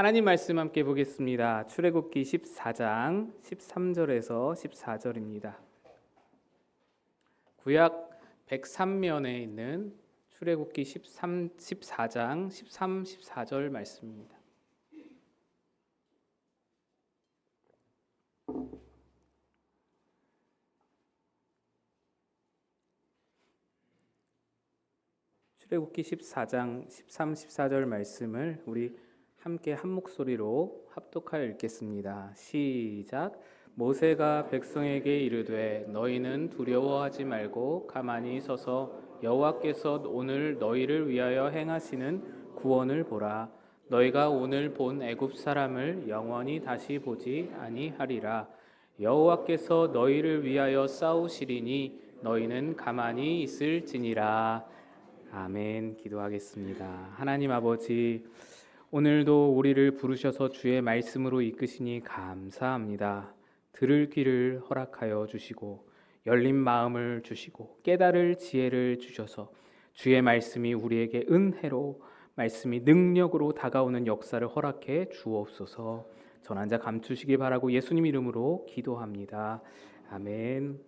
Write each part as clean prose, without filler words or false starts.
하나님 말씀 함께 보겠습니다. 출애굽기 14장 13절에서 14절입니다. 구약 103면에 있는 출애굽기 14장 13, 14절 말씀입니다. 출애굽기 14장 13, 14절 말씀을 우리 함께 한 목소리로 합독하여 읽겠습니다. 시작. 모세가 백성에게 이르되 너희는 두려워하지 말고 가만히 서서 여호와께서 오늘 너희를 위하여 행하시는 구원을 보라. 너희가 오늘 본 애굽 사람을 영원히 다시 보지 아니하리라. 여호와께서 너희를 위하여 싸우시리니 너희는 가만히 있을지니라. 아멘. 기도하겠습니다. 하나님 아버지, 오늘도 우리를 부르셔서 주의 말씀으로 이끄시니 감사합니다. 들을 귀를 허락하여 주시고 열린 마음을 주시고 깨달을 지혜를 주셔서 주의 말씀이 우리에게 은혜로, 말씀이 능력으로 다가오는 역사를 허락해 주옵소서. 전환자 감추시기 바라고 예수님 이름으로 기도합니다. 아멘.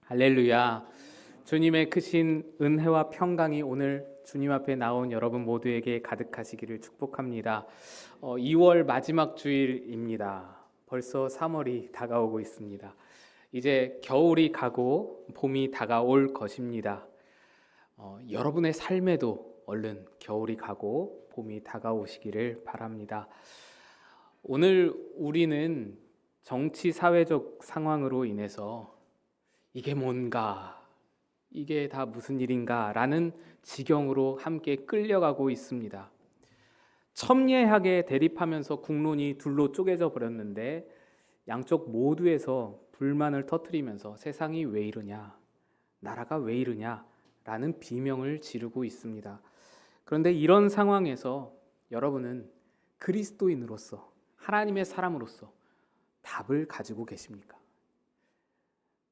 할렐루야. 주님의 크신 은혜와 평강이 오늘 주님 앞에 나온 여러분 모두에게 가득하시기를 축복합니다. 2월 마지막 주일입니다. 벌써 3월이 다가오고 있습니다. 이제 겨울이 가고 봄이 다가올 것입니다. 여러분의 삶에도 얼른 겨울이 가고 봄이 다가오시기를 바랍니다. 오늘 우리는 정치 사회적 상황으로 인해서 이게 뭔가, 이게 다 무슨 일인가 라는 지경으로 함께 끌려가고 있습니다. 첨예하게 대립하면서 국론이 둘로 쪼개져 버렸는데 양쪽 모두에서 불만을 터뜨리면서 세상이 왜 이러냐, 나라가 왜 이러냐 라는 비명을 지르고 있습니다. 그런데 이런 상황에서 여러분은 그리스도인으로서, 하나님의 사람으로서 답을 가지고 계십니까?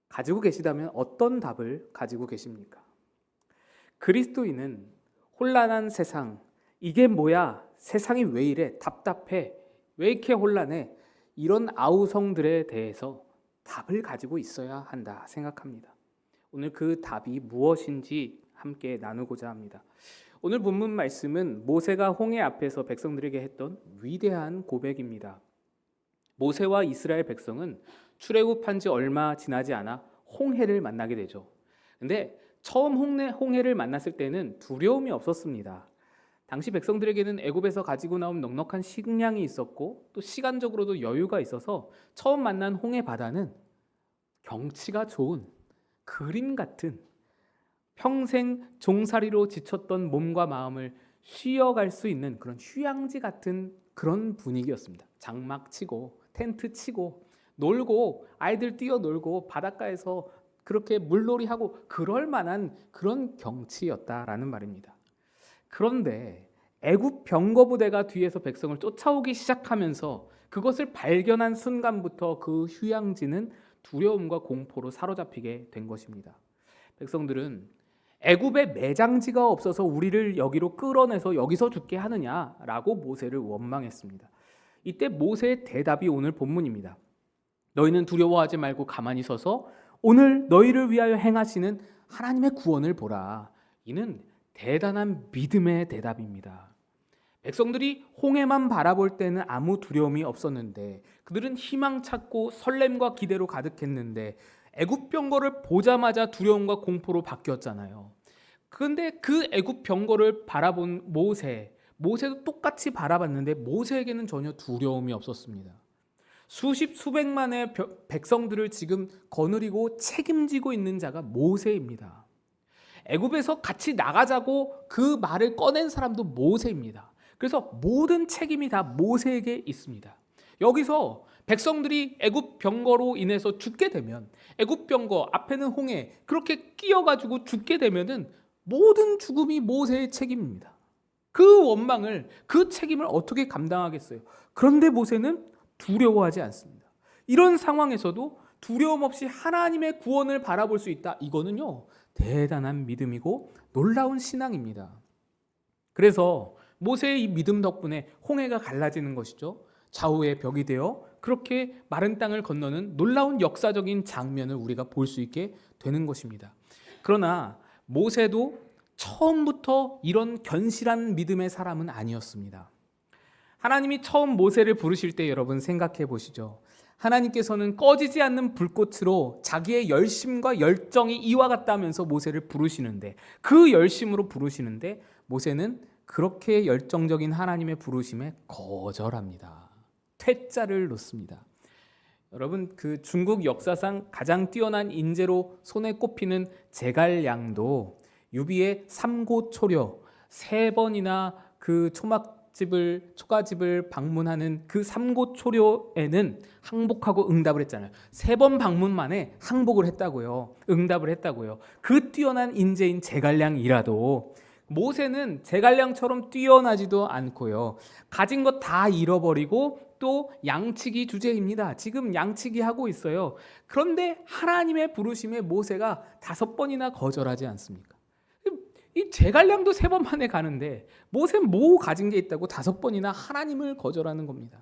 가지고 계시다면 어떤 답을 가지고 계십니까? 그리스도인은 혼란한 세상, 이게 뭐야? 세상이 왜 이래? 답답해? 왜 이렇게 혼란해? 이런 아우성들에 대해서 답을 가지고 있어야 한다 생각합니다. 오늘 그 답이 무엇인지 함께 나누고자 합니다. 오늘 본문 말씀은 모세가 홍해 앞에서 백성들에게 했던 위대한 고백입니다. 모세와 이스라엘 백성은 출애굽한 지 얼마 지나지 않아 홍해를 만나게 되죠. 근데 처음 홍해를 만났을 때는 두려움이 없었습니다. 당시 백성들에게는 애굽에서 가지고 나온 넉넉한 식량이 있었고 또 시간적으로도 여유가 있어서 처음 만난 홍해 바다는 경치가 좋은, 그림 같은, 평생 종살이로 지쳤던 몸과 마음을 쉬어갈 수 있는 그런 휴양지 같은 그런 분위기였습니다. 장막 치고 텐트 치고 놀고 아이들 뛰어놀고 바닷가에서 그렇게 물놀이하고 그럴 만한 그런 경치였다라는 말입니다. 그런데 애굽 병거부대가 뒤에서 백성을 쫓아오기 시작하면서 그것을 발견한 순간부터 그 휴양지는 두려움과 공포로 사로잡히게 된 것입니다. 백성들은 애굽에 매장지가 없어서 우리를 여기로 끌어내서 여기서 죽게 하느냐라고 모세를 원망했습니다. 이때 모세의 대답이 오늘 본문입니다. 너희는 두려워하지 말고 가만히 서서 오늘 너희를 위하여 행하시는 하나님의 구원을 보라. 이는 대단한 믿음의 대답입니다. 백성들이 홍해만 바라볼 때는 아무 두려움이 없었는데 그들은 희망 찾고 설렘과 기대로 가득했는데 애굽 병거를 보자마자 두려움과 공포로 바뀌었잖아요. 그런데 그 애굽 병거를 바라본 모세도 똑같이 바라봤는데 모세에게는 전혀 두려움이 없었습니다. 수십 수백만의 백성들을 지금 거느리고 책임지고 있는 자가 모세입니다. 애굽에서 같이 나가자고 그 말을 꺼낸 사람도 모세입니다. 그래서 모든 책임이 다 모세에게 있습니다. 여기서 백성들이 애굽 병거로 인해서 죽게 되면, 애굽 병거 앞에는 홍해 그렇게 끼어가지고 죽게 되면은 모든 죽음이 모세의 책임입니다. 그 원망을, 그 책임을 어떻게 감당하겠어요? 그런데 모세는 두려워하지 않습니다. 이런 상황에서도 두려움 없이 하나님의 구원을 바라볼 수 있다. 이거는요, 대단한 믿음이고 놀라운 신앙입니다. 그래서 모세의 이 믿음 덕분에 홍해가 갈라지는 것이죠. 좌우의 벽이 되어 그렇게 마른 땅을 건너는 놀라운 역사적인 장면을 우리가 볼 수 있게 되는 것입니다. 그러나 모세도 처음부터 이런 견실한 믿음의 사람은 아니었습니다. 하나님이 처음 모세를 부르실 때 여러분 생각해 보시죠. 하나님께서는 꺼지지 않는 불꽃으로 자기의 열심과 열정이 이와 같다면서 모세를 부르시는데, 그 열심으로 부르시는데 모세는 그렇게 열정적인 하나님의 부르심에 거절합니다. 퇴짜를 놓습니다. 여러분, 그 중국 역사상 가장 뛰어난 인재로 손에 꼽히는 제갈량도 유비의 삼고초려 3번이나 그 초가집을 방문하는 그 삼고초려에는 항복하고 응답을 했잖아요. 3번 방문 만에 항복을 했다고요. 응답을 했다고요. 그 뛰어난 인재인 제갈량이라도 모세는 제갈량처럼 뛰어나지도 않고요. 가진 것 다 잃어버리고 또 양치기 주제입니다. 지금 양치기 하고 있어요. 그런데 하나님의 부르심에 모세가 5번이나 거절하지 않습니까? 이 제갈량도 3번 만에 가는데 모세 뭐 가진 게 있다고 5번이나 하나님을 거절하는 겁니다.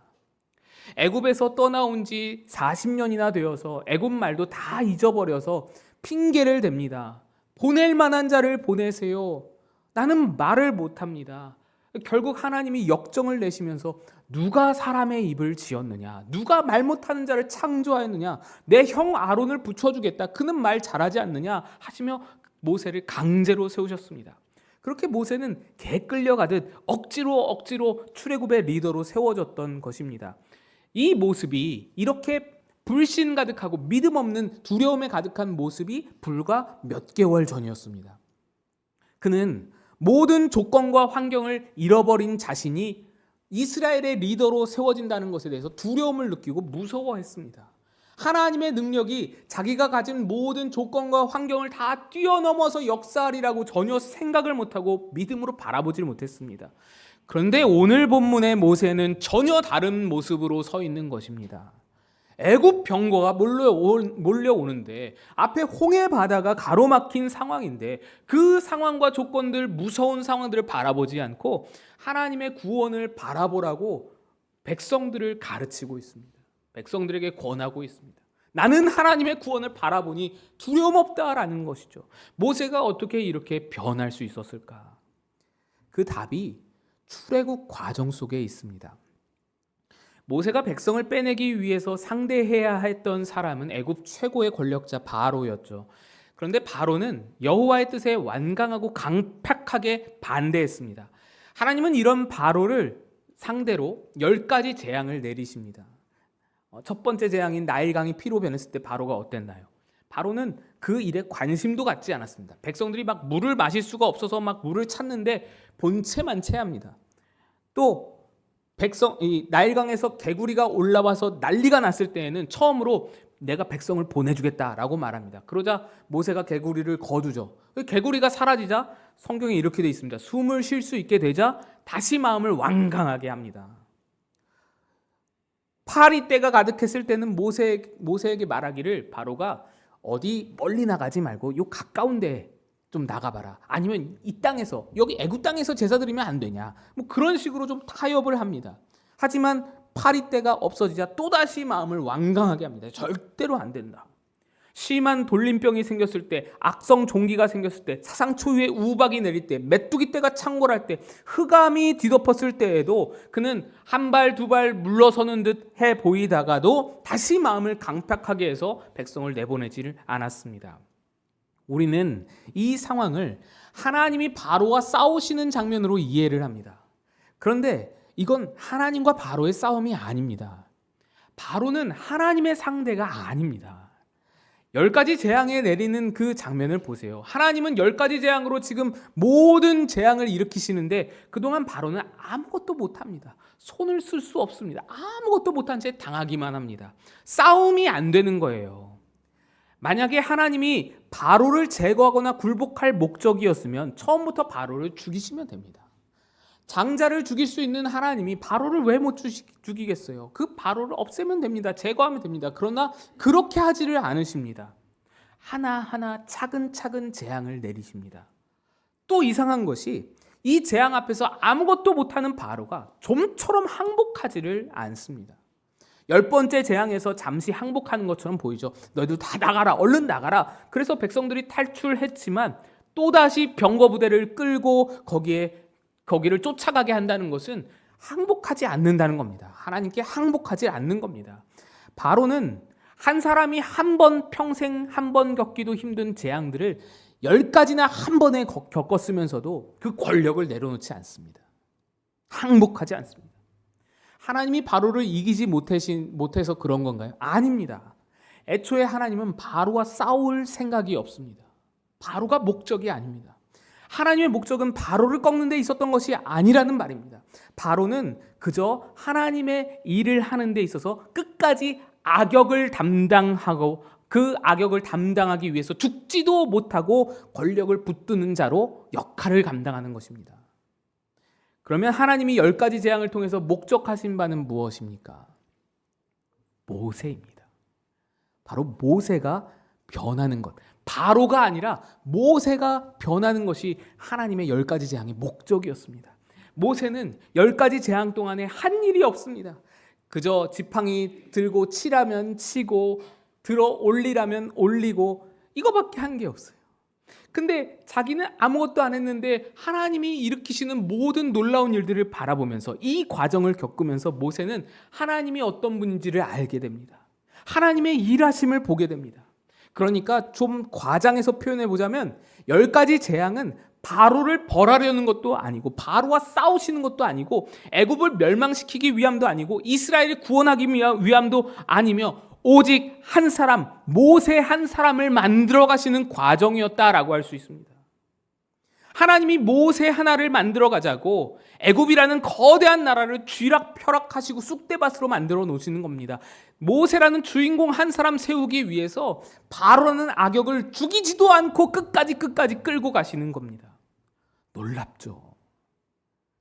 애굽에서 떠나온 지 40년이나 되어서 애굽 말도 다 잊어버려서 핑계를 댑니다. 보낼 만한 자를 보내세요. 나는 말을 못합니다. 결국 하나님이 역정을 내시면서 누가 사람의 입을 지었느냐, 누가 말 못하는 자를 창조하였느냐, 내 형 아론을 붙여주겠다, 그는 말 잘하지 않느냐 하시며 모세를 강제로 세우셨습니다. 그렇게 모세는 개 끌려가듯 억지로 출애굽의 리더로 세워졌던 것입니다. 이 모습이 이렇게 불신 가득하고 믿음 없는 두려움에 가득한 모습이 불과 몇 개월 전이었습니다. 그는 모든 조건과 환경을 잃어버린 자신이 이스라엘의 리더로 세워진다는 것에 대해서 두려움을 느끼고 무서워했습니다. 하나님의 능력이 자기가 가진 모든 조건과 환경을 다 뛰어넘어서 역사하리라고 전혀 생각을 못하고 믿음으로 바라보질 못했습니다. 그런데 오늘 본문의 모세는 전혀 다른 모습으로 서 있는 것입니다. 애굽 병거가 몰려오는데 앞에 홍해 바다가 가로막힌 상황인데 그 상황과 조건들, 무서운 상황들을 바라보지 않고 하나님의 구원을 바라보라고 백성들을 가르치고 있습니다. 백성들에게 권하고 있습니다. 나는 하나님의 구원을 바라보니 두려움 없다라는 것이죠. 모세가 어떻게 이렇게 변할 수 있었을까? 그 답이 출애굽 과정 속에 있습니다. 모세가 백성을 빼내기 위해서 상대해야 했던 사람은 애굽 최고의 권력자 바로였죠. 그런데 바로는 여호와의 뜻에 완강하고 강팍하게 반대했습니다. 하나님은 이런 바로를 상대로 10가지 재앙을 내리십니다. 첫 번째 재앙인 나일강이 피로 변했을 때 바로가 어땠나요? 바로는 그 일에 관심도 갖지 않았습니다. 백성들이 막 물을 마실 수가 없어서 막 물을 찾는데 본체만 체합니다. 또 이 나일강에서 개구리가 올라와서 난리가 났을 때에는 처음으로 내가 백성을 보내주겠다라고 말합니다. 그러자 모세가 개구리를 거두죠. 개구리가 사라지자 성경에 이렇게 돼 있습니다. 숨을 쉴 수 있게 되자 다시 마음을 완강하게 합니다. 파리 때가 가득했을 때는 모세에게 말하기를 바로가 어디 멀리 나가지 말고 요 가까운 데에 좀 나가봐라. 아니면 이 땅에서, 여기 애굽 땅에서 제사 드리면 안 되냐. 뭐 그런 식으로 좀 타협을 합니다. 하지만 파리 때가 없어지자 또다시 마음을 완강하게 합니다. 절대로 안 된다. 심한 돌림병이 생겼을 때, 악성 종기가 생겼을 때, 사상초유의 우박이 내릴 때, 메뚜기 떼가 창궐할 때, 흑암이 뒤덮었을 때에도 그는 한 발 두 발 물러서는 듯 해 보이다가도 다시 마음을 강팍하게 해서 백성을 내보내지를 않았습니다. 우리는 이 상황을 하나님이 바로와 싸우시는 장면으로 이해를 합니다. 그런데 이건 하나님과 바로의 싸움이 아닙니다. 바로는 하나님의 상대가 아닙니다. 10가지 재앙에 내리는 그 장면을 보세요. 하나님은 10가지 재앙으로 지금 모든 재앙을 일으키시는데 그동안 바로는 아무것도 못합니다. 손을 쓸 수 없습니다. 아무것도 못한 채 당하기만 합니다. 싸움이 안 되는 거예요. 만약에 하나님이 바로를 제거하거나 굴복할 목적이었으면 처음부터 바로를 죽이시면 됩니다. 장자를 죽일 수 있는 하나님이 바로를 왜 못 죽이겠어요? 그 바로를 없애면 됩니다. 제거하면 됩니다. 그러나 그렇게 하지를 않으십니다. 하나하나 차근차근 재앙을 내리십니다. 또 이상한 것이 이 재앙 앞에서 아무것도 못하는 바로가 좀처럼 항복하지를 않습니다. 10번째 재앙에서 잠시 항복하는 것처럼 보이죠. 너희들 다 나가라, 얼른 나가라. 그래서 백성들이 탈출했지만 또다시 병거 부대를 끌고 거기를 쫓아가게 한다는 것은 항복하지 않는다는 겁니다. 하나님께 항복하지 않는 겁니다. 바로는 한 사람이 평생 한 번 겪기도 힘든 재앙들을 10가지나 한 번에 겪었으면서도 그 권력을 내려놓지 않습니다. 항복하지 않습니다. 하나님이 바로를 이기지 못해서 그런 건가요? 아닙니다. 애초에 하나님은 바로와 싸울 생각이 없습니다. 바로가 목적이 아닙니다. 하나님의 목적은 바로를 꺾는 데 있었던 것이 아니라는 말입니다. 바로는 그저 하나님의 일을 하는 데 있어서 끝까지 악역을 담당하고 그 악역을 담당하기 위해서 죽지도 못하고 권력을 붙드는 자로 역할을 감당하는 것입니다. 그러면 하나님이 10가지 재앙을 통해서 목적하신 바는 무엇입니까? 모세입니다. 바로 모세가 변하는 것. 바로가 아니라 모세가 변하는 것이 하나님의 10가지 재앙의 목적이었습니다. 모세는 10가지 재앙 동안에 한 일이 없습니다. 그저 지팡이 들고 치라면 치고 들어 올리라면 올리고 이거밖에 한 게 없어요. 근데 자기는 아무것도 안 했는데 하나님이 일으키시는 모든 놀라운 일들을 바라보면서 이 과정을 겪으면서 모세는 하나님이 어떤 분인지를 알게 됩니다. 하나님의 일하심을 보게 됩니다. 그러니까 좀 과장해서 표현해 보자면 10가지 재앙은 바로를 벌하려는 것도 아니고 바로와 싸우시는 것도 아니고 애굽을 멸망시키기 위함도 아니고 이스라엘을 구원하기 위함도 아니며 오직 한 사람, 모세 한 사람을 만들어 가시는 과정이었다라고 할 수 있습니다. 하나님이 모세 하나를 만들어 가자고 애굽이라는 거대한 나라를 쥐락펴락하시고 쑥대밭으로 만들어 놓으시는 겁니다. 모세라는 주인공 한 사람 세우기 위해서 바로라는 악역을 죽이지도 않고 끝까지 끌고 가시는 겁니다. 놀랍죠.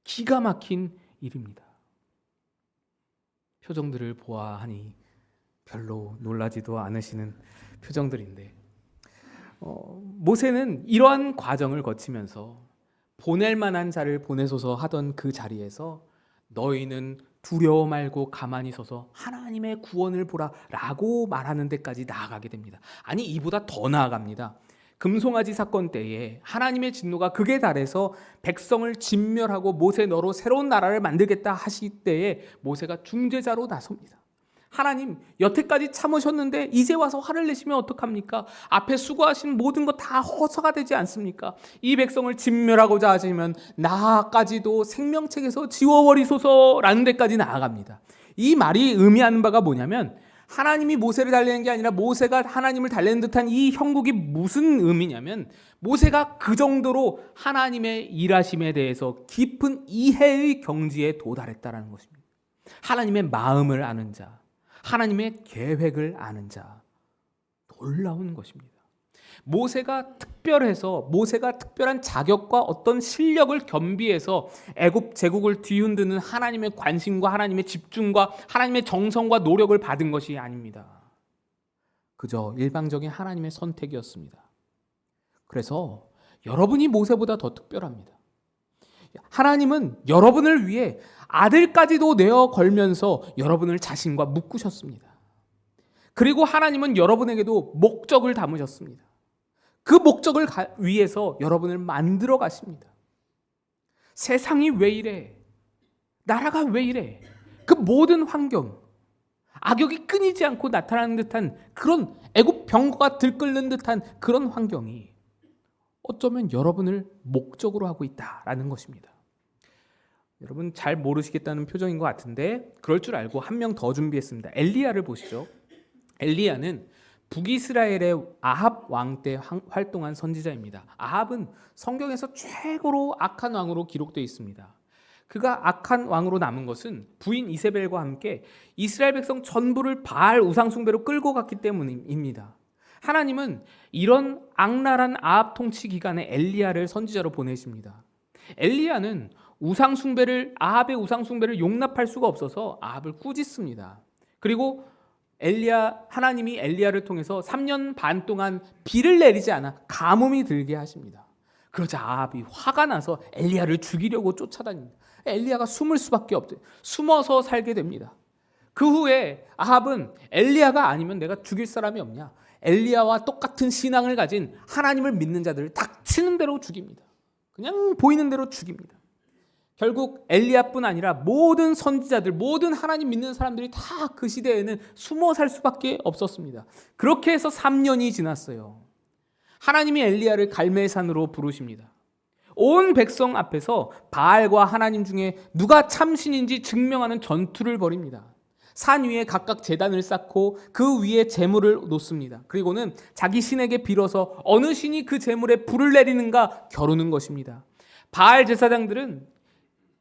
기가 막힌 일입니다. 표정들을 보아하니 별로 놀라지도 않으시는 표정들인데 모세는 이러한 과정을 거치면서 보낼 만한 자를 보내소서 하던 그 자리에서 너희는 두려워 말고 가만히 서서 하나님의 구원을 보라 라고 말하는 데까지 나아가게 됩니다. 아니 이보다 더 나아갑니다. 금송아지 사건 때에 하나님의 진노가 극에 달해서 백성을 진멸하고 모세 너로 새로운 나라를 만들겠다 하실 때에 모세가 중재자로 나섭니다. 하나님 여태까지 참으셨는데 이제 와서 화를 내시면 어떡합니까? 앞에 수고하신 모든 것 다 허사가 되지 않습니까? 이 백성을 진멸하고자 하시면 나까지도 생명책에서 지워버리소서라는 데까지 나아갑니다. 이 말이 의미하는 바가 뭐냐면 하나님이 모세를 달래는 게 아니라 모세가 하나님을 달래는 듯한 이 형국이 무슨 의미냐면 모세가 그 정도로 하나님의 일하심에 대해서 깊은 이해의 경지에 도달했다는 것입니다. 하나님의 마음을 아는 자, 하나님의 계획을 아는 자, 놀라운 것입니다. 모세가 특별한 자격과 어떤 실력을 겸비해서 애굽 제국을 뒤흔드는 하나님의 관심과 하나님의 집중과 하나님의 정성과 노력을 받은 것이 아닙니다. 그저 일방적인 하나님의 선택이었습니다. 그래서 여러분이 모세보다 더 특별합니다. 하나님은 여러분을 위해 아들까지도 내어 걸면서 여러분을 자신과 묶으셨습니다. 그리고 하나님은 여러분에게도 목적을 담으셨습니다. 그 목적을 위해서 여러분을 만들어 가십니다. 세상이 왜 이래? 나라가 왜 이래? 그 모든 환경, 악역이 끊이지 않고 나타나는 듯한 그런 애굽 병거가 들끓는 듯한 그런 환경이 어쩌면 여러분을 목적으로 하고 있다라는 것입니다. 여러분 잘 모르시겠다는 표정인 것 같은데 그럴 줄 알고 한 명 더 준비했습니다. 엘리야를 보시죠. 엘리야는 북이스라엘의 아합 왕 때 활동한 선지자입니다. 아합은 성경에서 최고로 악한 왕으로 기록되어 있습니다. 그가 악한 왕으로 남은 것은 부인 이세벨과 함께 이스라엘 백성 전부를 바알 우상 숭배로 끌고 갔기 때문입니다. 하나님은 이런 악랄한 아합 통치 기간에 엘리야를 선지자로 보내십니다. 엘리야는 아합의 우상 숭배를 용납할 수가 없어서 아합을 꾸짖습니다. 그리고 하나님이 엘리야를 통해서 3년 반 동안 비를 내리지 않아 가뭄이 들게 하십니다. 그러자 아합이 화가 나서 엘리야를 죽이려고 쫓아다닙니다. 엘리야가 숨을 수밖에 없대요. 숨어서 살게 됩니다. 그 후에 아합은 엘리야가 아니면 내가 죽일 사람이 없냐, 엘리야와 똑같은 신앙을 가진 하나님을 믿는 자들을 닥치는 대로 죽입니다. 그냥 보이는 대로 죽입니다. 결국 엘리야뿐 아니라 모든 선지자들, 모든 하나님 믿는 사람들이 다 그 시대에는 숨어 살 수밖에 없었습니다. 그렇게 해서 3년이 지났어요. 하나님이 엘리야를 갈멜산으로 부르십니다. 온 백성 앞에서 바알과 하나님 중에 누가 참신인지 증명하는 전투를 벌입니다. 산 위에 각각 제단을 쌓고 그 위에 제물을 놓습니다. 그리고는 자기 신에게 빌어서 어느 신이 그 제물에 불을 내리는가 겨루는 것입니다. 바알 제사장들은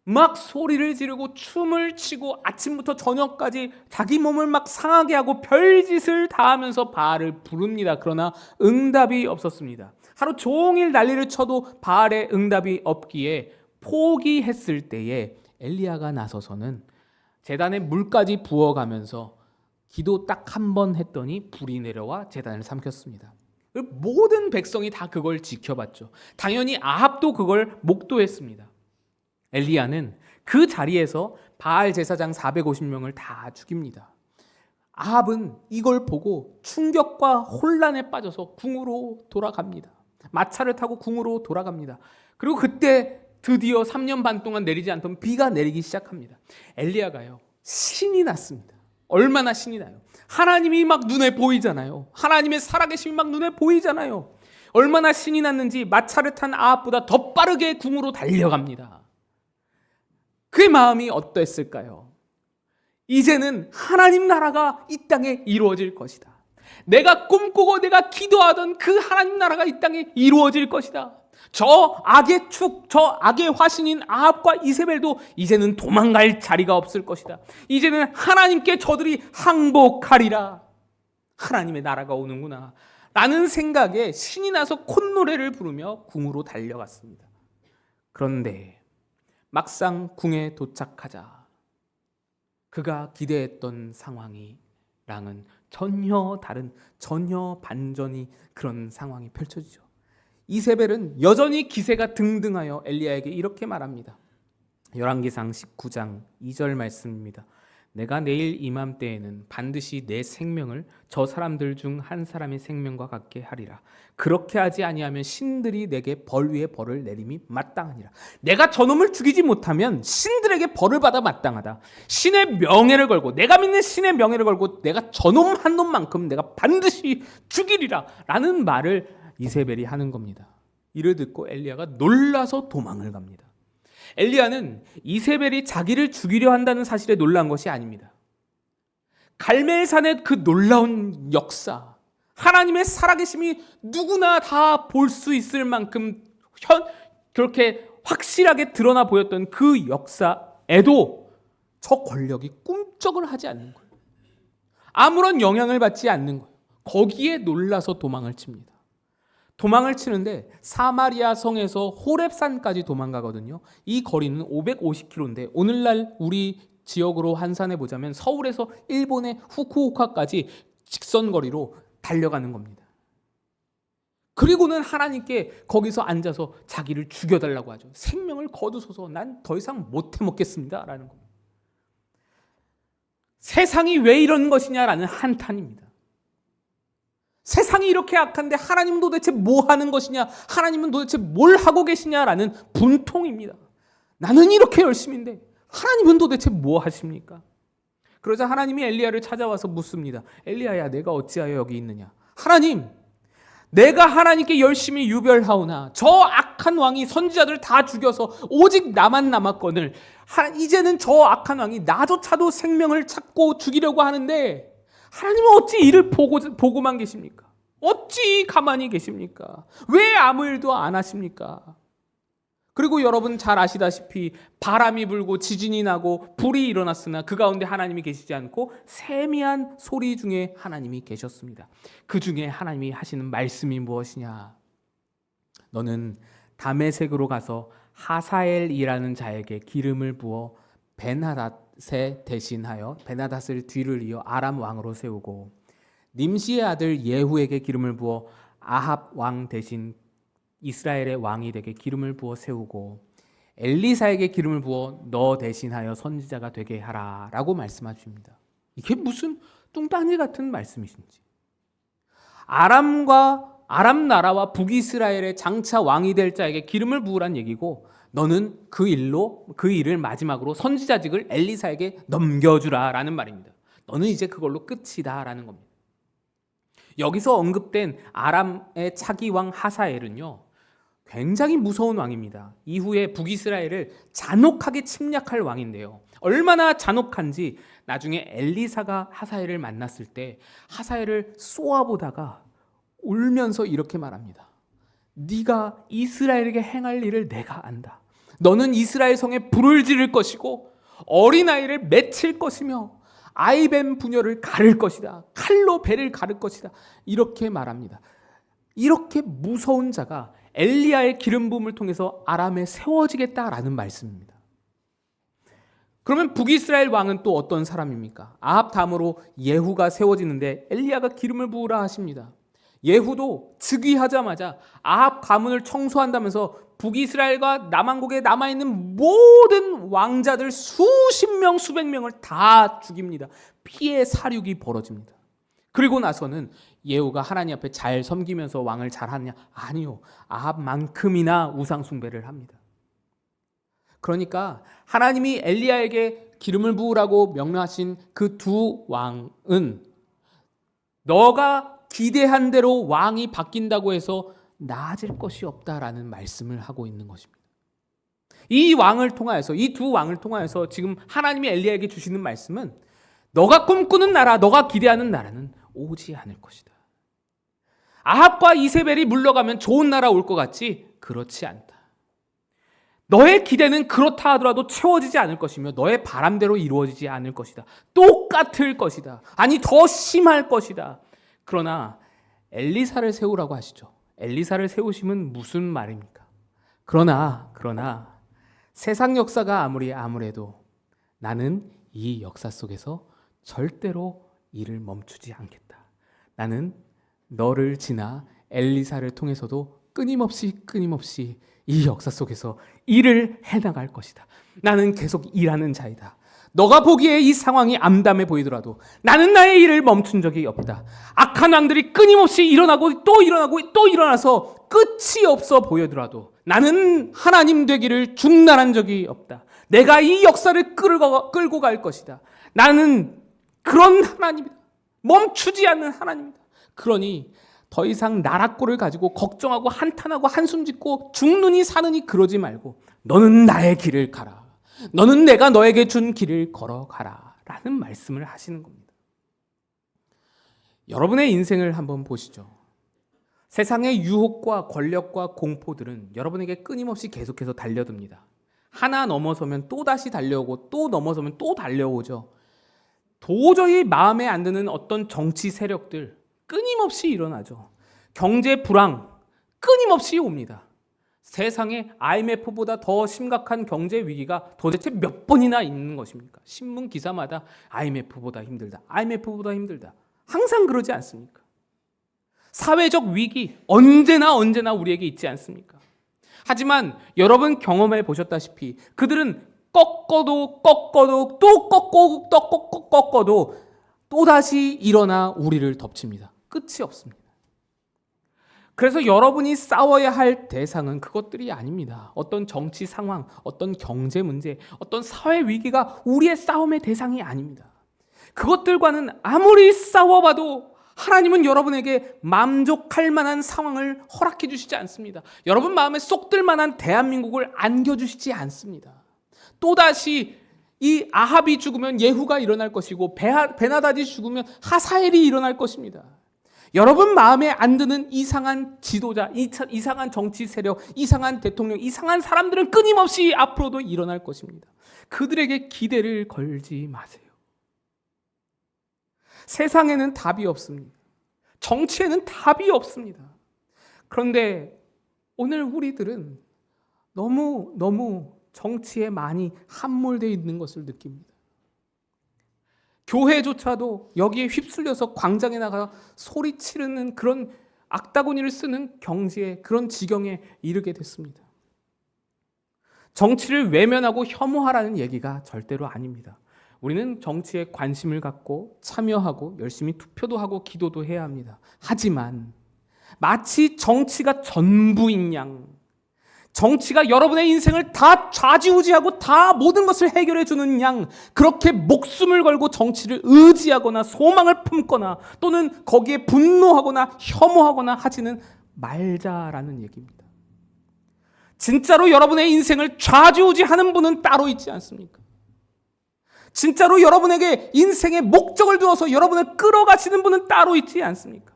막 소리를 지르고 춤을 추고 아침부터 저녁까지 자기 몸을 막 상하게 하고 별짓을 다 하면서 바알을 부릅니다. 그러나 응답이 없었습니다. 하루 종일 난리를 쳐도 바알의 응답이 없기에 포기했을 때에 엘리야가 나서서는 제단에 물까지 부어가면서 기도 딱 한 번 했더니 불이 내려와 제단을 삼켰습니다. 모든 백성이 다 그걸 지켜봤죠. 당연히 아합도 그걸 목도했습니다. 엘리야는 그 자리에서 바알 제사장 450명을 다 죽입니다. 아합은 이걸 보고 충격과 혼란에 빠져서 궁으로 돌아갑니다. 마차를 타고 궁으로 돌아갑니다. 그리고 그때 드디어 3년 반 동안 내리지 않던 비가 내리기 시작합니다. 엘리야가요, 신이 났습니다. 얼마나 신이 나요. 하나님이 막 눈에 보이잖아요. 하나님의 살아계심이 막 눈에 보이잖아요. 얼마나 신이 났는지 마차를 탄 아합보다 더 빠르게 궁으로 달려갑니다. 그의 마음이 어땠을까요? 이제는 하나님 나라가 이 땅에 이루어질 것이다. 내가 꿈꾸고 내가 기도하던 그 하나님 나라가 이 땅에 이루어질 것이다. 저 악의 축, 저 악의 화신인 아합과 이세벨도 이제는 도망갈 자리가 없을 것이다. 이제는 하나님께 저들이 항복하리라. 하나님의 나라가 오는구나 라는 생각에 신이 나서 콧노래를 부르며 궁으로 달려갔습니다. 그런데 막상 궁에 도착하자 그가 기대했던 상황이랑은 전혀 다른, 전혀 반전이 그런 상황이 펼쳐지죠. 이세벨은 여전히 기세가 등등하여 엘리야에게 이렇게 말합니다. 열왕기상 19장 2절 말씀입니다. 내가 내일 이맘때에는 반드시 내 생명을 저 사람들 중 한 사람의 생명과 같게 하리라. 그렇게 하지 아니하면 신들이 내게 벌 위에 벌을 내림이 마땅하니라. 내가 저놈을 죽이지 못하면 신들에게 벌을 받아 마땅하다. 신의 명예를 걸고, 내가 믿는 신의 명예를 걸고 내가 저놈 한 놈만큼 내가 반드시 죽이리라 라는 말을 이세벨이 하는 겁니다. 이를 듣고 엘리야가 놀라서 도망을 갑니다. 엘리야는 이세벨이 자기를 죽이려 한다는 사실에 놀란 것이 아닙니다. 갈멜산의 그 놀라운 역사, 하나님의 살아계심이 누구나 다 볼 수 있을 만큼 그렇게 확실하게 드러나 보였던 그 역사에도 저 권력이 꿈쩍을 하지 않는 거예요. 아무런 영향을 받지 않는 거예요. 거기에 놀라서 도망을 칩니다. 도망을 치는데 사마리아 성에서 호렙산까지 도망가거든요. 이 거리는 550km인데 오늘날 우리 지역으로 환산해 보자면 서울에서 일본의 후쿠오카까지 직선거리로 달려가는 겁니다. 그리고는 하나님께 거기서 앉아서 자기를 죽여달라고 하죠. 생명을 거두소서, 난 더 이상 못 해먹겠습니다 라는 겁니다. 세상이 왜 이런 것이냐라는 한탄입니다. 세상이 이렇게 악한데 하나님은 도대체 뭐 하는 것이냐, 하나님은 도대체 뭘 하고 계시냐라는 분통입니다. 나는 이렇게 열심인데 하나님은 도대체 뭐 하십니까? 그러자 하나님이 엘리야를 찾아와서 묻습니다. 엘리야야, 내가 어찌하여 여기 있느냐? 하나님, 내가 하나님께 열심히 유별하오나 저 악한 왕이 선지자들 다 죽여서 오직 나만 남았거늘 이제는 저 악한 왕이 나조차도 생명을 찾고 죽이려고 하는데 하나님은 어찌 이를 보고만 계십니까? 어찌 가만히 계십니까? 왜 아무 일도 안 하십니까? 그리고 여러분 잘 아시다시피 바람이 불고 지진이 나고 불이 일어났으나 그 가운데 하나님이 계시지 않고 세미한 소리 중에 하나님이 계셨습니다. 그 중에 하나님이 하시는 말씀이 무엇이냐? 너는 다메섹으로 가서 하사엘이라는 자에게 기름을 부어 벤하닷에 대신하여 벤하닷을 뒤를 이어 아람 왕으로 세우고 님시의 아들 예후에게 기름을 부어 아합 왕 대신 이스라엘의 왕이 되게 기름을 부어 세우고 엘리사에게 기름을 부어 너 대신하여 선지자가 되게 하라라고 말씀하십니다. 이게 무슨 뚱딴지 같은 말씀이신지. 아람 나라와 북이스라엘의 장차 왕이 될 자에게 기름을 부으란 얘기고, 너는 그 일을 마지막으로 선지자직을 엘리사에게 넘겨주라라는 말입니다. 너는 이제 그걸로 끝이다라는 겁니다. 여기서 언급된 아람의 차기 왕 하사엘은요, 굉장히 무서운 왕입니다. 이후에 북이스라엘을 잔혹하게 침략할 왕인데요. 얼마나 잔혹한지 나중에 엘리사가 하사엘을 만났을 때 하사엘을 쏘아보다가 울면서 이렇게 말합니다. 네가 이스라엘에게 행할 일을 내가 안다. 너는 이스라엘 성에 불을 지를 것이고 어린아이를 맺힐 것이며 아이뱀 부녀를 가를 것이다. 칼로 배를 가를 것이다. 이렇게 말합니다. 이렇게 무서운 자가 엘리야의 기름 부음을 통해서 아람에 세워지겠다라는 말씀입니다. 그러면 북이스라엘 왕은 또 어떤 사람입니까? 아합 다음으로 예후가 세워지는데 엘리야가 기름을 부으라 하십니다. 예후도 즉위하자마자 아합 가문을 청소한다면서 북이스라엘과 남왕국에 남아있는 모든 왕자들 수십 명, 수백 명을 다 죽입니다. 피해 사륙이 벌어집니다. 그리고 나서는 예후가 하나님 앞에 잘 섬기면서 왕을 잘하느냐? 아니요. 아합만큼이나 우상 숭배를 합니다. 그러니까 하나님이 엘리야에게 기름을 부으라고 명령하신 그 두 왕은 너가 기대한 대로 왕이 바뀐다고 해서 나아질 것이 없다라는 말씀을 하고 있는 것입니다. 이 두 왕을 통하여서 지금 하나님이 엘리야에게 주시는 말씀은 너가 꿈꾸는 나라, 너가 기대하는 나라는 오지 않을 것이다. 아합과 이세벨이 물러가면 좋은 나라 올 것 같지? 그렇지 않다. 너의 기대는 그렇다 하더라도 채워지지 않을 것이며 너의 바람대로 이루어지지 않을 것이다. 똑같을 것이다. 아니 더 심할 것이다. 그러나 엘리사를 세우라고 하시죠. 엘리사를 세우시면 무슨 말입니까? 그러나 세상 역사가 아무래도 나는 이 역사 속에서 절대로 일을 멈추지 않겠다. 나는 너를 지나 엘리사를 통해서도 끊임없이 이 역사 속에서 일을 해나갈 것이다. 나는 계속 일하는 자이다. 너가 보기에 이 상황이 암담해 보이더라도 나는 나의 일을 멈춘 적이 없다. 악한 왕들이 끊임없이 일어나고 또 일어나서 끝이 없어 보여더라도 나는 하나님 되기를 중단한 적이 없다. 내가 이 역사를 끌고 갈 것이다. 나는 그런 하나님이다. 멈추지 않는 하나님이다. 그러니 더 이상 나라꼴을 가지고 걱정하고 한탄하고 한숨 짓고 죽느니 사느니 그러지 말고 너는 나의 길을 가라. 너는 내가 너에게 준 길을 걸어가라 라는 말씀을 하시는 겁니다. 여러분의 인생을 한번 보시죠. 세상의 유혹과 권력과 공포들은 여러분에게 끊임없이 계속해서 달려듭니다. 하나 넘어서면 또다시 달려오고 또 넘어서면 또 달려오죠. 도저히 마음에 안 드는 어떤 정치 세력들 끊임없이 일어나죠. 경제 불황 끊임없이 옵니다. 세상에 IMF보다 더 심각한 경제 위기가 도대체 몇 번이나 있는 것입니까? 신문 기사마다 IMF보다 힘들다. 항상 그러지 않습니까? 사회적 위기 언제나 우리에게 있지 않습니까? 하지만 여러분 경험해 보셨다시피 그들은 꺾어도 또 꺾어도 또다시 일어나 우리를 덮칩니다. 끝이 없습니다. 그래서 여러분이 싸워야 할 대상은 그것들이 아닙니다. 어떤 정치 상황, 어떤 경제 문제, 어떤 사회 위기가 우리의 싸움의 대상이 아닙니다. 그것들과는 아무리 싸워봐도 하나님은 여러분에게 만족할 만한 상황을 허락해 주시지 않습니다. 여러분 마음에 쏙 들 만한 대한민국을 안겨주시지 않습니다. 또다시 이 아합이 죽으면 예후가 일어날 것이고 베나다디 죽으면 하사엘이 일어날 것입니다. 여러분 마음에 안 드는 이상한 지도자, 이상한 정치 세력, 이상한 대통령, 이상한 사람들은 끊임없이 앞으로도 일어날 것입니다. 그들에게 기대를 걸지 마세요. 세상에는 답이 없습니다. 정치에는 답이 없습니다. 그런데 오늘 우리들은 너무 정치에 많이 함몰되어 있는 것을 느낍니다. 교회조차도 여기에 휩쓸려서 광장에 나가 소리 치르는 그런 악다구니를 쓰는 경지에, 그런 지경에 이르게 됐습니다. 정치를 외면하고 혐오하라는 얘기가 절대로 아닙니다. 우리는 정치에 관심을 갖고 참여하고 열심히 투표도 하고 기도도 해야 합니다. 하지만 마치 정치가 전부인 양, 정치가 여러분의 인생을 다 좌지우지하고 다 모든 것을 해결해 주는 양, 그렇게 목숨을 걸고 정치를 의지하거나 소망을 품거나 또는 거기에 분노하거나 혐오하거나 하지는 말자라는 얘기입니다. 진짜로 여러분의 인생을 좌지우지하는 분은 따로 있지 않습니까? 진짜로 여러분에게 인생의 목적을 두어서 여러분을 끌어가시는 분은 따로 있지 않습니까?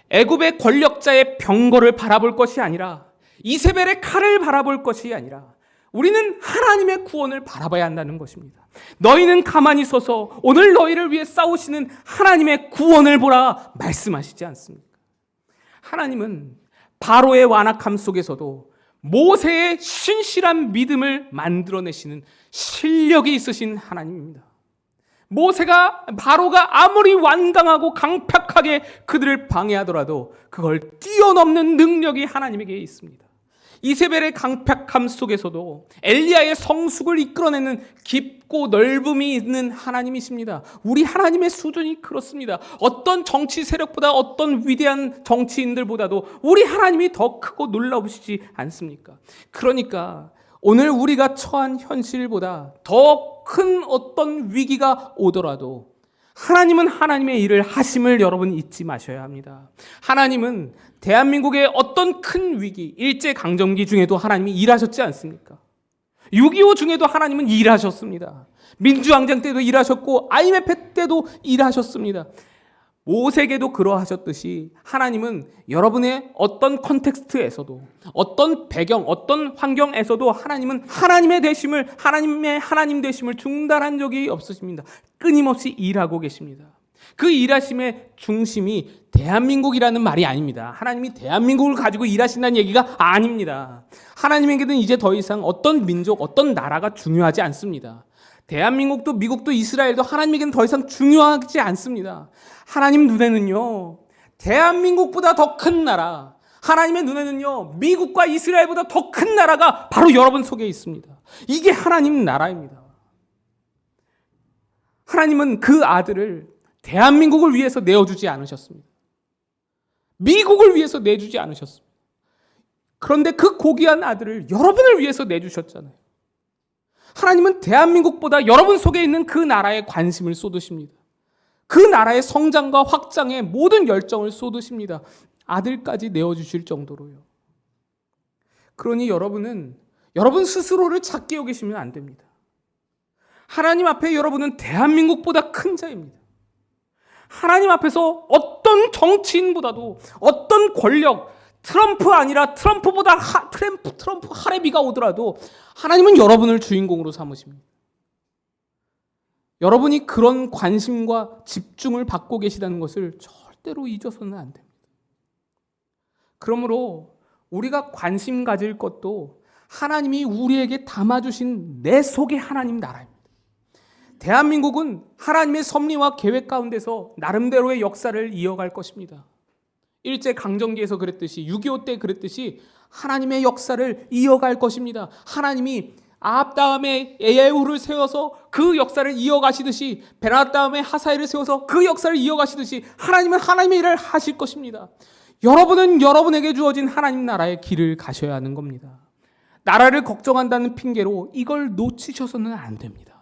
애굽의 권력자의 병거를 바라볼 것이 아니라, 이세벨의 칼을 바라볼 것이 아니라 우리는 하나님의 구원을 바라봐야 한다는 것입니다. 너희는 가만히 서서 오늘 너희를 위해 싸우시는 하나님의 구원을 보라 말씀하시지 않습니까? 하나님은 바로의 완악함 속에서도 모세의 신실한 믿음을 만들어내시는 실력이 있으신 하나님입니다. 바로가 아무리 완강하고 강팍하게 그들을 방해하더라도 그걸 뛰어넘는 능력이 하나님에게 있습니다. 이세벨의 강팍함 속에서도 엘리야의 성숙을 이끌어내는 깊고 넓음이 있는 하나님이십니다. 우리 하나님의 수준이 그렇습니다. 어떤 정치 세력보다, 어떤 위대한 정치인들보다도 우리 하나님이 더 크고 놀라우시지 않습니까? 그러니까 오늘 우리가 처한 현실보다 더 큰 어떤 위기가 오더라도 하나님은 하나님의 일을 하심을 여러분 잊지 마셔야 합니다. 하나님은 대한민국의 어떤 큰 위기, 일제강점기 중에도 하나님이 일하셨지 않습니까? 6.25 중에도 하나님은 일하셨습니다. 민주항쟁 때도 일하셨고 IMF 때도 일하셨습니다. 모세에게도 그러하셨듯이 하나님은 여러분의 어떤 컨텍스트에서도, 어떤 배경, 어떤 환경에서도 하나님은 하나님의 되심을, 하나님 되심을 중단한 적이 없으십니다. 끊임없이 일하고 계십니다. 그 일하심의 중심이 대한민국이라는 말이 아닙니다. 하나님이 대한민국을 가지고 일하신다는 얘기가 아닙니다. 하나님에게는 이제 더 이상 어떤 민족, 어떤 나라가 중요하지 않습니다. 대한민국도 미국도 이스라엘도 하나님에게는 더 이상 중요하지 않습니다. 하나님 눈에는요, 대한민국보다 더 큰 나라, 하나님의 눈에는요, 미국과 이스라엘보다 더 큰 나라가 바로 여러분 속에 있습니다. 이게 하나님 나라입니다. 하나님은 그 아들을 대한민국을 위해서 내어주지 않으셨습니다. 미국을 위해서 내주지 않으셨습니다. 그런데 그 고귀한 아들을 여러분을 위해서 내주셨잖아요. 하나님은 대한민국보다 여러분 속에 있는 그 나라에 관심을 쏟으십니다. 그 나라의 성장과 확장에 모든 열정을 쏟으십니다. 아들까지 내어주실 정도로요. 그러니 여러분은 여러분 스스로를 작게 여기시면 안 됩니다. 하나님 앞에 여러분은 대한민국보다 큰 자입니다. 하나님 앞에서 어떤 정치인보다도, 어떤 권력, 트럼프 아니라 트럼프 하레비가 오더라도 하나님은 여러분을 주인공으로 삼으십니다. 여러분이 그런 관심과 집중을 받고 계시다는 것을 절대로 잊어서는 안 됩니다. 그러므로 우리가 관심 가질 것도 하나님이 우리에게 담아주신 내 속의 하나님 나라입니다. 대한민국은 하나님의 섭리와 계획 가운데서 나름대로의 역사를 이어갈 것입니다. 일제강점기에서 그랬듯이, 6.25 때 그랬듯이 하나님의 역사를 이어갈 것입니다. 하나님이 아합 다음에 예후를 세워서 그 역사를 이어가시듯이, 베나다 다음에 하사엘을 세워서 그 역사를 이어가시듯이 하나님은 하나님의 일을 하실 것입니다. 여러분은 여러분에게 주어진 하나님 나라의 길을 가셔야 하는 겁니다. 나라를 걱정한다는 핑계로 이걸 놓치셔서는 안 됩니다.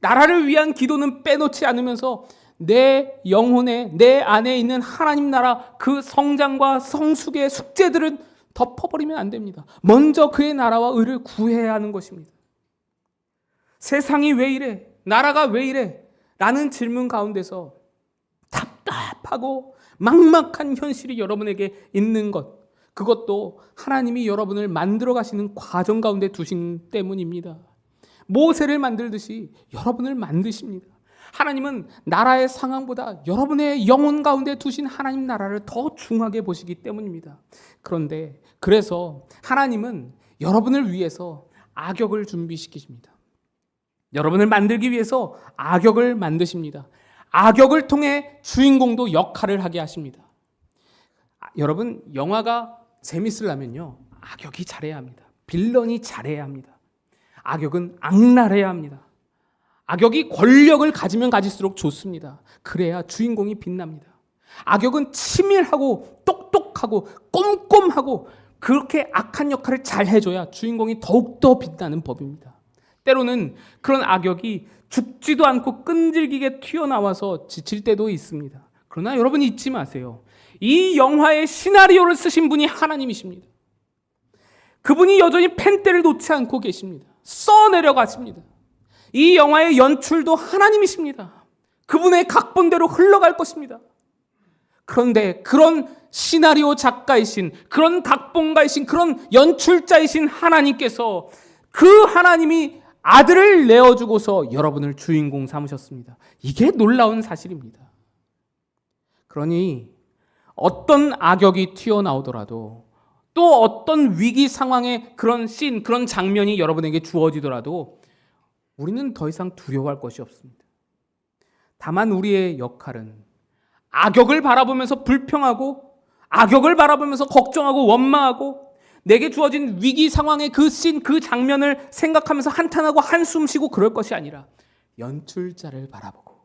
나라를 위한 기도는 빼놓지 않으면서 내 영혼에, 내 안에 있는 하나님 나라 그 성장과 성숙의 숙제들은 덮어버리면 안 됩니다. 먼저 그의 나라와 의를 구해야 하는 것입니다. 세상이 왜 이래? 나라가 왜 이래? 라는 질문 가운데서 답답하고 막막한 현실이 여러분에게 있는 것, 그것도 하나님이 여러분을 만들어 가시는 과정 가운데 두신 때문입니다. 모세를 만들듯이 여러분을 만드십니다. 하나님은 나라의 상황보다 여러분의 영혼 가운데 두신 하나님 나라를 더 중하게 보시기 때문입니다. 그래서 하나님은 여러분을 위해서 악역을 준비시키십니다. 여러분을 만들기 위해서 악역을 만드십니다. 악역을 통해 주인공도 역할을 하게 하십니다. 여러분, 영화가 재밌으려면요, 악역이 잘해야 합니다. 빌런이 잘해야 합니다. 악역은 악랄해야 합니다. 악역이 권력을 가지면 가질수록 좋습니다. 그래야 주인공이 빛납니다. 악역은 치밀하고 똑똑하고 꼼꼼하고 그렇게 악한 역할을 잘 해줘야 주인공이 더욱더 빛나는 법입니다. 때로는 그런 악역이 죽지도 않고 끈질기게 튀어나와서 지칠 때도 있습니다. 그러나 여러분 잊지 마세요. 이 영화의 시나리오를 쓰신 분이 하나님이십니다. 그분이 여전히 펜대를 놓지 않고 계십니다. 써내려가십니다. 이 영화의 연출도 하나님이십니다. 그분의 각본대로 흘러갈 것입니다. 그런데 그런 시나리오 작가이신, 그런 각본가이신, 그런 연출자이신 하나님께서, 그 하나님이 아들을 내어주고서 여러분을 주인공 삼으셨습니다. 이게 놀라운 사실입니다. 그러니 어떤 악역이 튀어나오더라도, 또 어떤 위기 상황의 그런 씬, 그런 장면이 여러분에게 주어지더라도 우리는 더 이상 두려워할 것이 없습니다. 다만 우리의 역할은 악역을 바라보면서 불평하고, 악역을 바라보면서 걱정하고 원망하고, 내게 주어진 위기 상황의 그 씬, 그 장면을 생각하면서 한탄하고 한숨 쉬고 그럴 것이 아니라 연출자를 바라보고,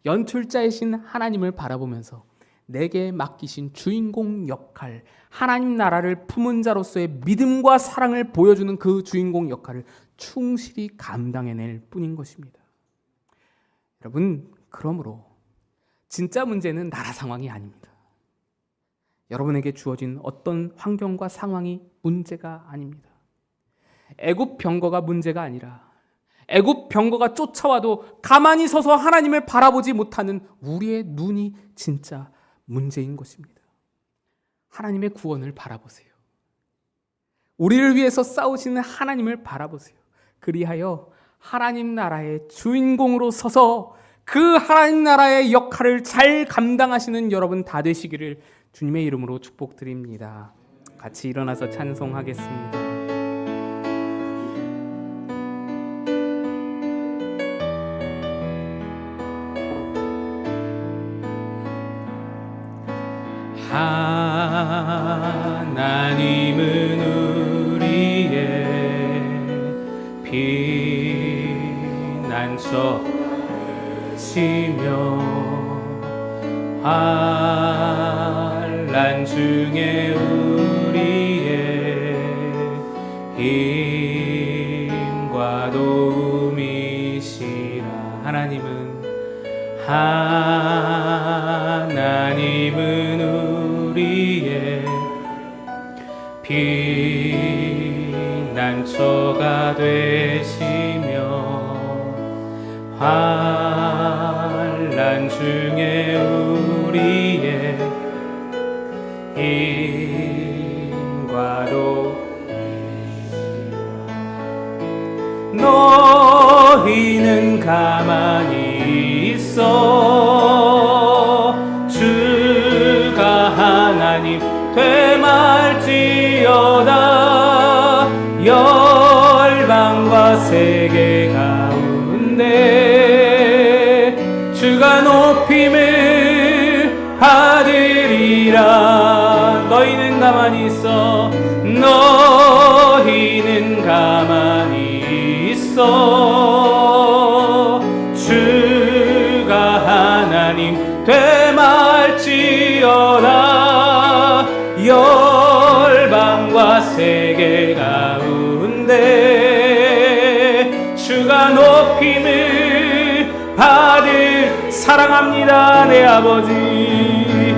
연출자이신 하나님을 바라보면서 내게 맡기신 주인공 역할, 하나님 나라를 품은 자로서의 믿음과 사랑을 보여주는 그 주인공 역할을 충실히 감당해낼 뿐인 것입니다. 여러분, 그러므로 진짜 문제는 나라 상황이 아닙니다. 여러분에게 주어진 어떤 환경과 상황이 문제가 아닙니다. 애굽 병거가 문제가 아니라 애굽 병거가 쫓아와도 가만히 서서 하나님을 바라보지 못하는 우리의 눈이 진짜 문제인 것입니다. 하나님의 구원을 바라보세요. 우리를 위해서 싸우시는 하나님을 바라보세요. 그리하여 하나님 나라의 주인공으로 서서 그 하나님 나라의 역할을 잘 감당하시는 여러분 다 되시기를 주님의 이름으로 축복드립니다. 같이 일어나서 찬송하겠습니다. 하나님은 우리의 피난처시며 환난 중에 우리의 힘과 도움이시라. 하나님은 우리의 피난처가 되시며 환난 중에 우리의 힘과 너희는 가만히 있어 주가 하나님 되말지어다. 열방과 세계 가운데 주가 높임을 받으리라. 너희는 가만히 있어, 너희는 가만히 있어 주가 하나님 되말지어다. 열방과 세계 가운데 주가 높임을 받을. 사랑합니다 내 아버지.